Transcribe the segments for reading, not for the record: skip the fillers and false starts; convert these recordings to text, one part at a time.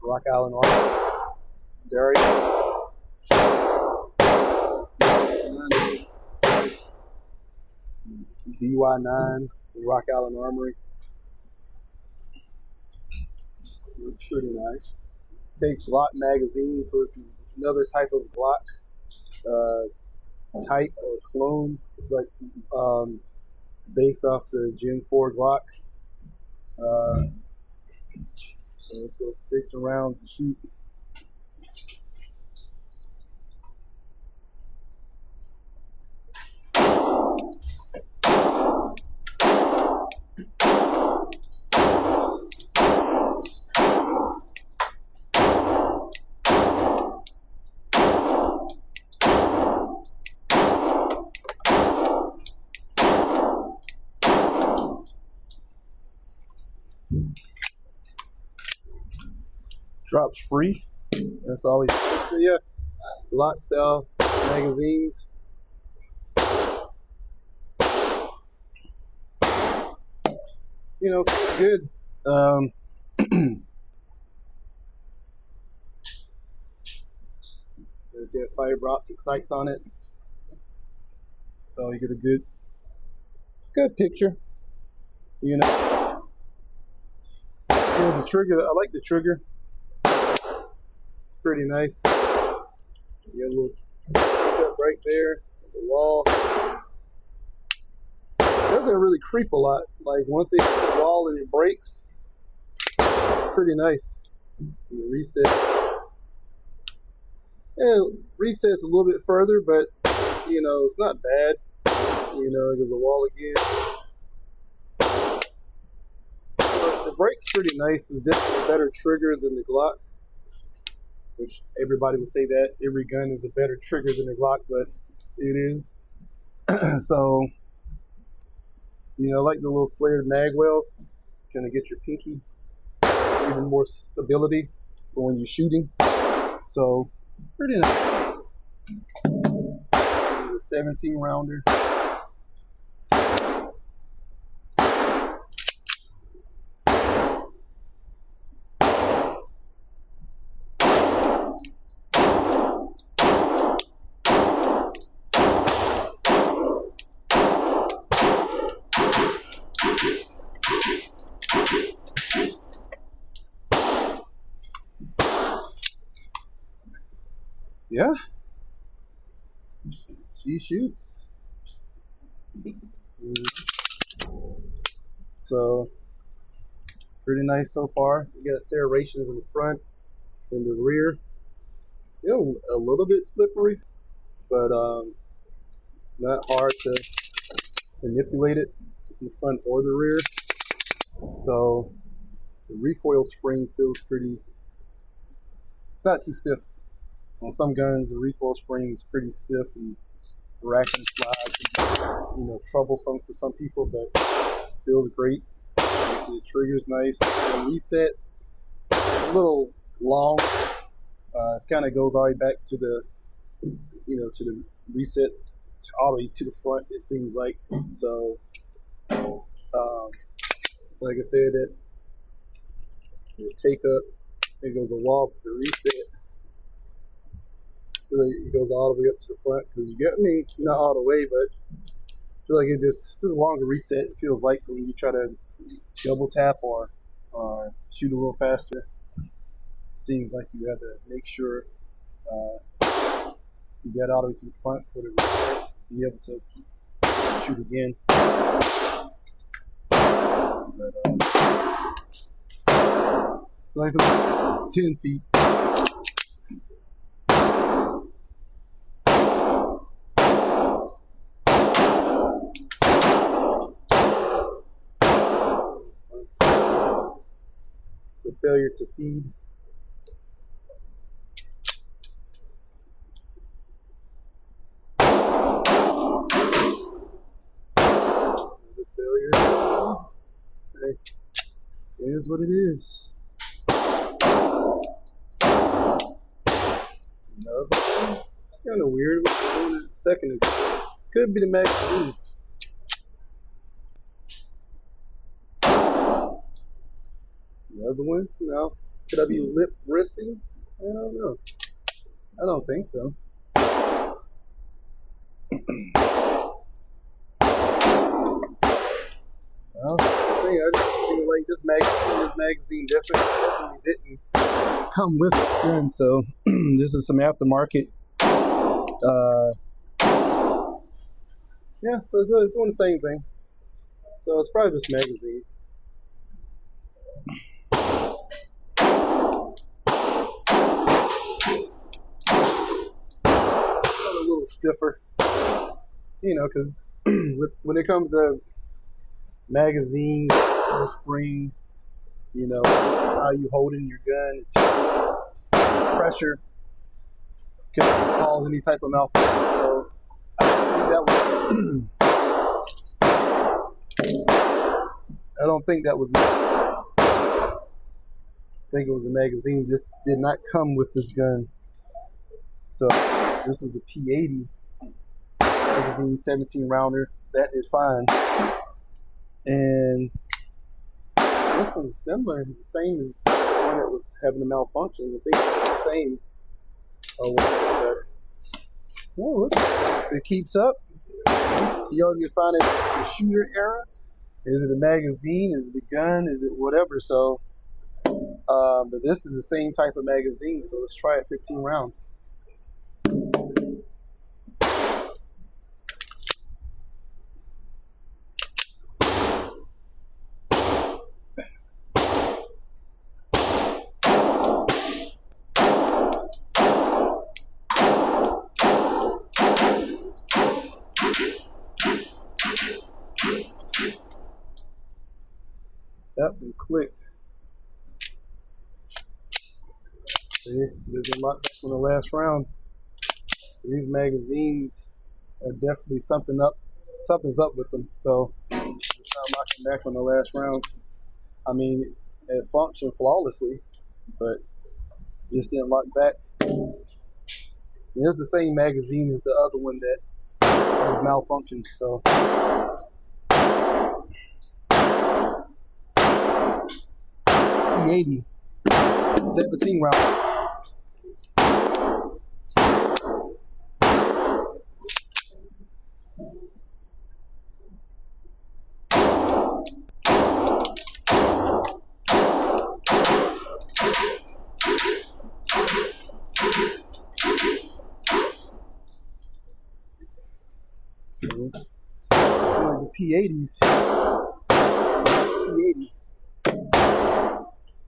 Rock Island Armory, Derya, DY9, Rock Island Armory. Looks pretty nice. Takes Glock magazines, so this is another type of Glock type or clone. It's like based off the Gen4 Glock. So let's go take some rounds and shoot. Drops free. That's always nice. But yeah, Glock style magazines. You know, good. It's got fiber optic sights on it, so you get a good picture. You know, yeah, the trigger. I like the trigger. Pretty nice. You got a little cut right there, the wall. It doesn't really creep a lot. Like once it hits the wall and it breaks, pretty nice. You reset. Yeah, resets a little bit further, but you know it's not bad. You know, because the wall again. But the break's pretty nice. It's definitely a better trigger than the Glock. Which everybody would say that every gun is a better trigger than the Glock, but it is. So, you know, like the little flared mag well, gonna get your pinky even more stability for when you're shooting. So, pretty nice. This is a 17 rounder. Yeah, she shoots. So, pretty nice so far. You got serrations in the front and the rear. They're a little bit slippery, but it's not hard to manipulate it in the front or the rear. So, the recoil spring feels pretty, it's not too stiff. On some guns, the recoil spring is pretty stiff and rack and slide, you know, troublesome for some people, but it feels great. So the trigger's nice. The reset is a little long. It kind of goes all the way back to the, you know, to the reset all the way to the front. It seems like so. Like I said, the take up, it goes the wall, the reset. It goes all the way up to the front because you get, I mean, not all the way, but I feel like this is a longer reset. It feels like, so when you try to double tap or shoot a little faster, it seems like you have to make sure you get all the way to the front for the reset to be able to shoot again. But, so like about 10 feet. So failure to feed. Another failure. Okay. It is what it is. Another one. It's kind of weird. What's going on a second ago? Could be the magazine. The other one, no, Could I be lip wristing? I don't know. I don't think so. Well, I just feel like this magazine definitely didn't come with it then. So this is some aftermarket. Yeah, so it's doing the same thing. So it's probably this magazine. A little stiffer, you know, because when it comes to magazines or spring, you know, how you holding your gun, pressure can cause any type of malfunction. So I don't think that was. I think it was a magazine. Just did not come with this gun. So this is a P80 magazine, 17 rounder. That did fine. And this one's similar. It's the same as the one that was having the malfunctions. I think it's the same. Well, listen, if it keeps up, you always get find if it's a shooter error. Is it a magazine? Is it a gun? Is it whatever? So, but this is the same type of magazine. So let's try it 15 rounds. That one clicked. See, there's a lot back on the last round. So these magazines are definitely something's up with them. So it's not locking back on the last round. I mean, it functioned flawlessly, but just didn't lock back. It's the same magazine as the other one that has malfunctions. So. P80 17 round. So the P80s. P80.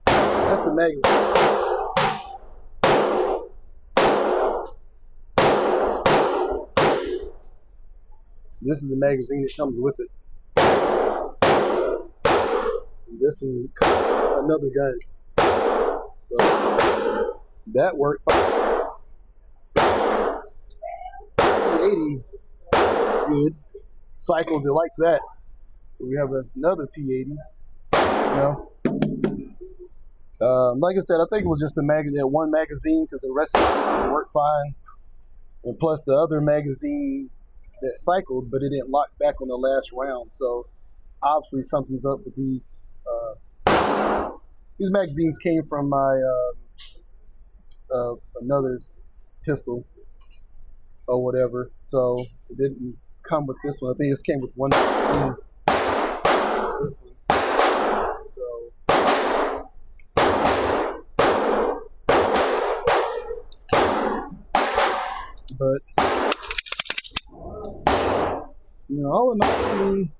That's the magazine. This is the magazine that comes with it. And this one's another gun. So that worked fine. 80 is good. Cycles, it likes that. So we have another P80. You know. Like I said, I think it was just that one magazine because the rest of it worked fine. And plus the other magazine that cycled, but it didn't lock back on the last round. So obviously something's up with these. These magazines came from my another pistol or whatever. So it didn't come with this one. I think this came with one magazine. This one. So. But, you know, all in all, I mean,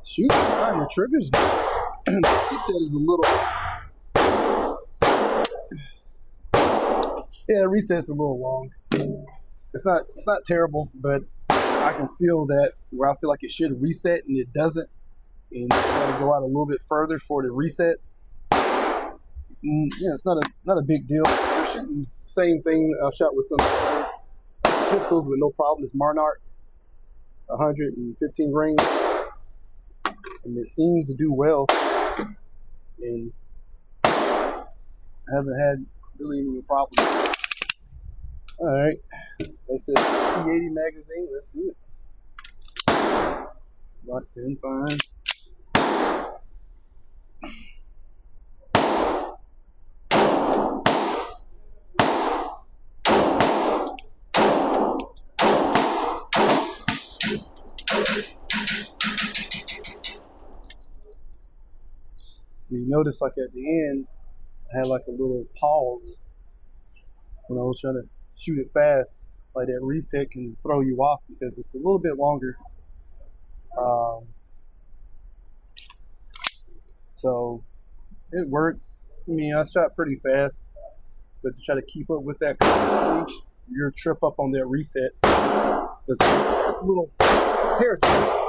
shoot, the trigger's nice. He said it's a little, yeah, the reset's a little long. It's not terrible, but I can feel that where I feel like it should reset and it doesn't. And you gotta go out a little bit further for the reset. Yeah, it's not a big deal. We're shooting same thing I shot with some pistols with no problem. It's Monarch, 115 grain, and it seems to do well. And I haven't had really any problems. All right, that's a P80 magazine. Let's do it. Locked in fine. You notice, like at the end, I had like a little pause when I was trying to shoot it fast. Like that reset can throw you off because it's a little bit longer. So it works. I mean, I shot pretty fast, but to try to keep up with that, you're trip up on that reset because it's a little hair tight.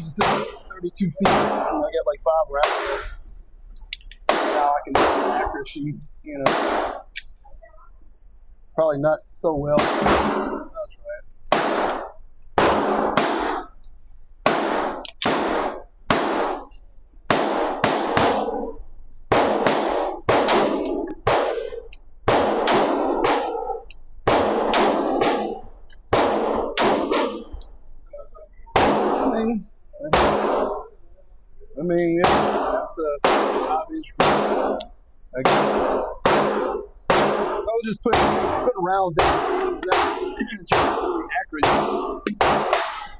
It's 32 feet. I got like 5 rounds. Now I can do accuracy, you know. Probably not so well. I'll try it. I mean, yeah, that's a obvious group, I guess. I was just putting rounds down, trying to be accurate.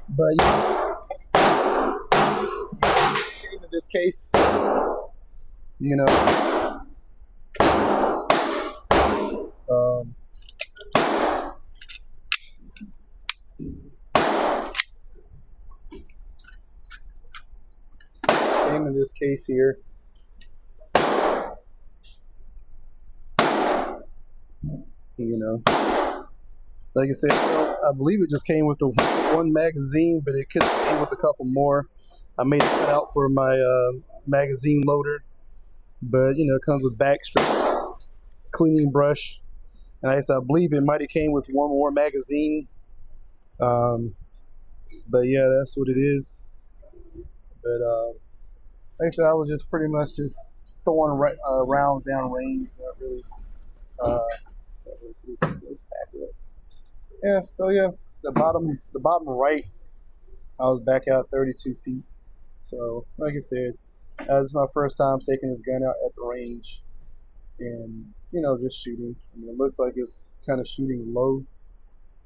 But in this case, you know, in this case here, you know, like I said, I believe it just came with the one magazine, but it could have came with a couple more. I made it cut out for my magazine loader, but you know, it comes with back straps, cleaning brush, and I believe it might have came with one more magazine. But yeah, that's what it is. But like I said, I was just pretty much just throwing rounds down range, not really. Yeah, so yeah, the bottom right, I was back out 32 feet. So like I said, this is my first time taking this gun out at the range, and you know, just shooting. I mean, it looks like it's kind of shooting low,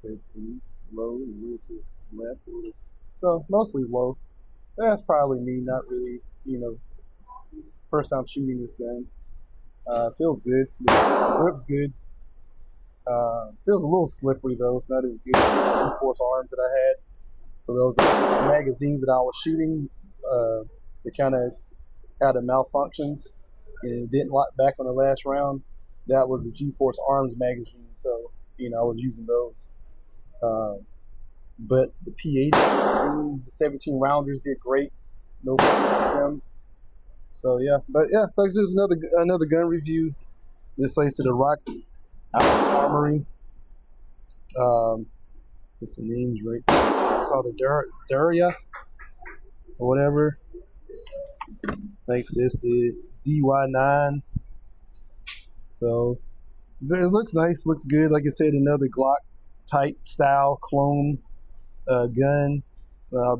low and a little to the left, a little. So mostly low. That's probably me, not really, you know, first time shooting this gun. Feels good. The grip's good. Feels a little slippery though. It's not as good as the Gen4 arms that I had. So those magazines that I was shooting, they kind of had the malfunctions and it didn't lock back on the last round. That was the Gen4 arms magazine. So, you know, I was using those. But the P80 magazines, the 17 rounders did great. No problem with them. So yeah, but yeah, so this is another gun review. This place to the Rock Armory. What's the name's right? Called it Derya or whatever. Thanks to this, the DY9. So it looks nice, looks good. Like I said, another Glock type style clone gun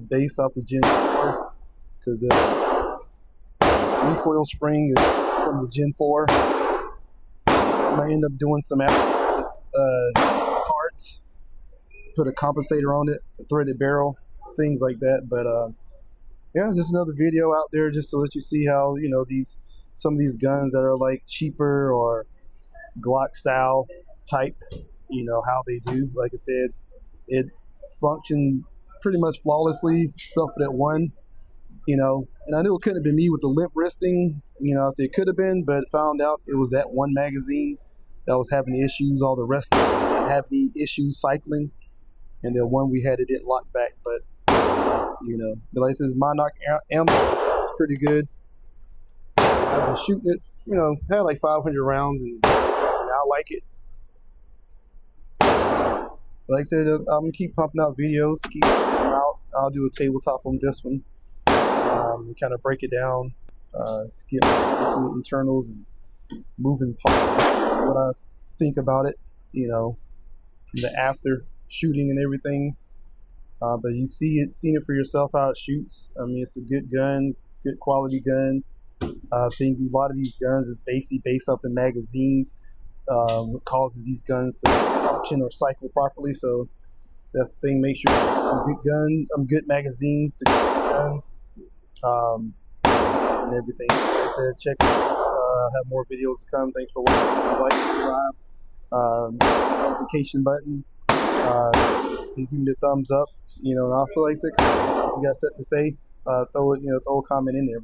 based off the Gen4 because the recoil spring is from the Gen4. I might end up doing some parts, put a compensator on it, a threaded barrel, things like that. But yeah, just another video out there just to let you see how, you know, some of these guns that are like cheaper or Glock style type, you know, how they do. Like I said, it functioned pretty much flawlessly, except for that one, you know, and I knew it couldn't have been me with the limp wristing, you know, so it could have been, but found out it was that one magazine that was having issues. All the rest of it didn't have any issues cycling, and the one we had, it didn't lock back. But you know, but like I said, Monarch ammo, it's pretty good. I've been shooting it, you know, had like 500 rounds, and I like it. Like I said, I'm gonna keep pumping out videos, keep pumping them out. I'll do a tabletop on this one, kind of break it down to get into the internals and moving parts, what I think about it, from the after shooting and everything. But you seen it for yourself how it shoots. I mean, it's a good gun, good quality gun. I think a lot of these guns is basically based off the magazines. What causes these guns to function or cycle properly. So that's the thing. Make sure you have some good guns, good magazines to good guns, and everything. Like I said, check out. Have more videos to come. Thanks for watching. Like, subscribe, notification button. Give me the thumbs up. And also, like I said, you got something to say, throw a comment in there.